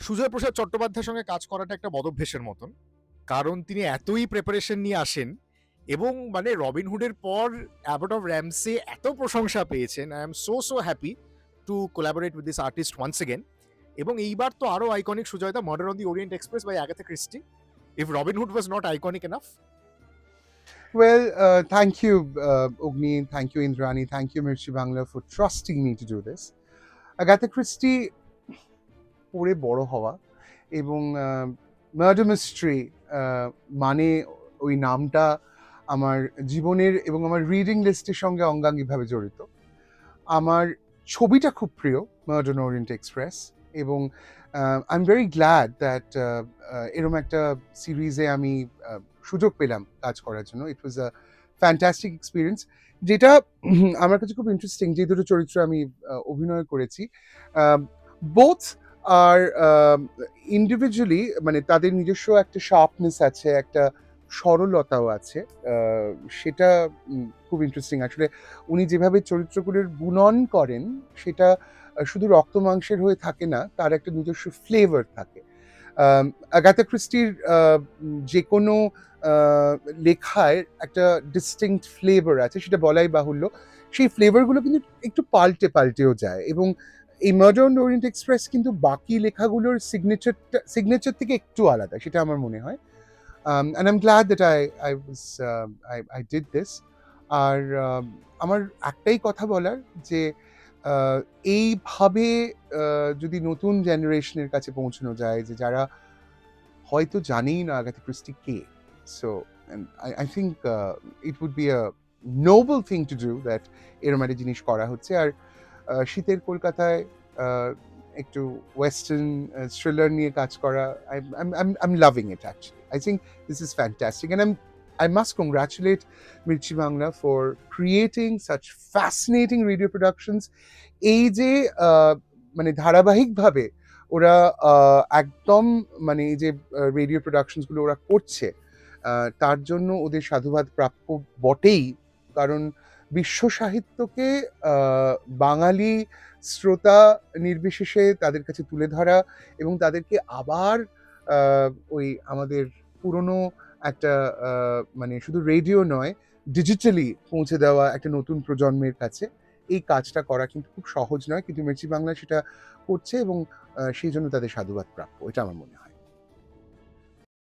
সুজয় প্রসাদ চট্টোপাধ্যায়ের সঙ্গে কাজ করাটা একটা বদভ্যাসের মতন। কারণ তিনি এতই প্রিপারেশন নিয়ে আসেন এবং মানে রবিনহুডের পর অ্যাবট অফ র‍্যামসে এত প্রশংসা পেয়েছেন। I am so happy to collaborate with this artist once again. এবং এইবার তো আরো আইকনিক সুজয়দা, murder on the Orient Express by Agatha Christie. If Robin Hood was not iconic enough. Well, thank you, Ogni, thank you, Indrani, thank you, Mirchi Bangla, for trusting me to do this. Agatha Christie পড়ে বড় হওয়া এবং murder mystery মানে ওই নামটা আমার জীবনের এবং আমার রিডিং লিস্টের সঙ্গে অঙ্গাঙ্গিভাবে জড়িত। আমার ছবিটা খুব প্রিয়, মার্ডার অন ওরিয়েন্ট এক্সপ্রেস, এবং I am very glad that এরম একটা সিরিজে আমি সুযোগ পেলাম কাজ করার জন্য। ইট ওয়াজ আ ফ্যান্টাস্টিক এক্সপিরিয়েন্স। যেটা আমার কাছে খুব ইন্টারেস্টিং, যে দুটো চরিত্র আমি অভিনয় করেছি, বোথ আর ইন্ডিভিজুয়ালি মানে তাদের নিজস্ব একটা শার্পনেস আছে, একটা সরলতাও আছে। সেটা খুব ইন্টারেস্টিং। আসলে উনি যেভাবে চরিত্রগুলোর বুনন করেন, সেটা শুধু রক্ত মাংসের হয়ে থাকে না, তার একটা নিজস্ব ফ্লেভার থাকে। আগাথা ক্রিস্টির যে কোনো লেখায় একটা ডিস্টিংক্ট ফ্লেভার আছে, সেটা বলাই বাহুল্য। সেই ফ্লেভারগুলো কিন্তু একটু পাল্টেও যায়, এবং এই murder on the Orient express কিন্তু বাকি লেখাগুলোর সিগনেচার থেকে একটু আলাদা, সেটা আমার মনে হয়। And I'm glad that I did this. আর আমার একটাই কথা বলার, যে এইভাবে যদি নতুন জেনারেশনের কাছে পৌঁছানো যায়, যে যারা হয়তো জানেই না আগাথা ক্রিস্টি কে। So I think it would be a noble thing to do that এরম একটা জিনিস করা হচ্ছে। আর শীতের কলকাতায় একটু ওয়েস্টার্ন থ্রিলার নিয়ে কাজ করা, I'm loving it actually. I think this is fantastic, and I must congratulate Mirchi Bangla for creating such fascinating radio productions. এই যে মানে ধারাবাহিকভাবে ওরা একদম মানে এই যে রেডিও প্রোডাকশনসগুলো ওরা করছে, তার জন্য ওদের সাধুবাদ প্রাপ্য বটেই। কারণ বিশ্ব সাহিত্যকে বাঙালি শ্রোতা নির্বিশেষে তাদের কাছে তুলে ধরা, এবং তাদেরকে আবার ওই আমাদের পুরনো একটা মানে শুধু রেডিও নয়, ডিজিটালি পৌঁছে দেওয়া একটা নতুন প্রজন্মের কাছে, এই কাজটা করা কিন্তু খুব সহজ নয়। কিন্তু মির্চি বাংলা সেটা করছে, এবং সেই জন্য তাদের সাধুবাদ প্রাপ্য, এটা আমার মনে হয়।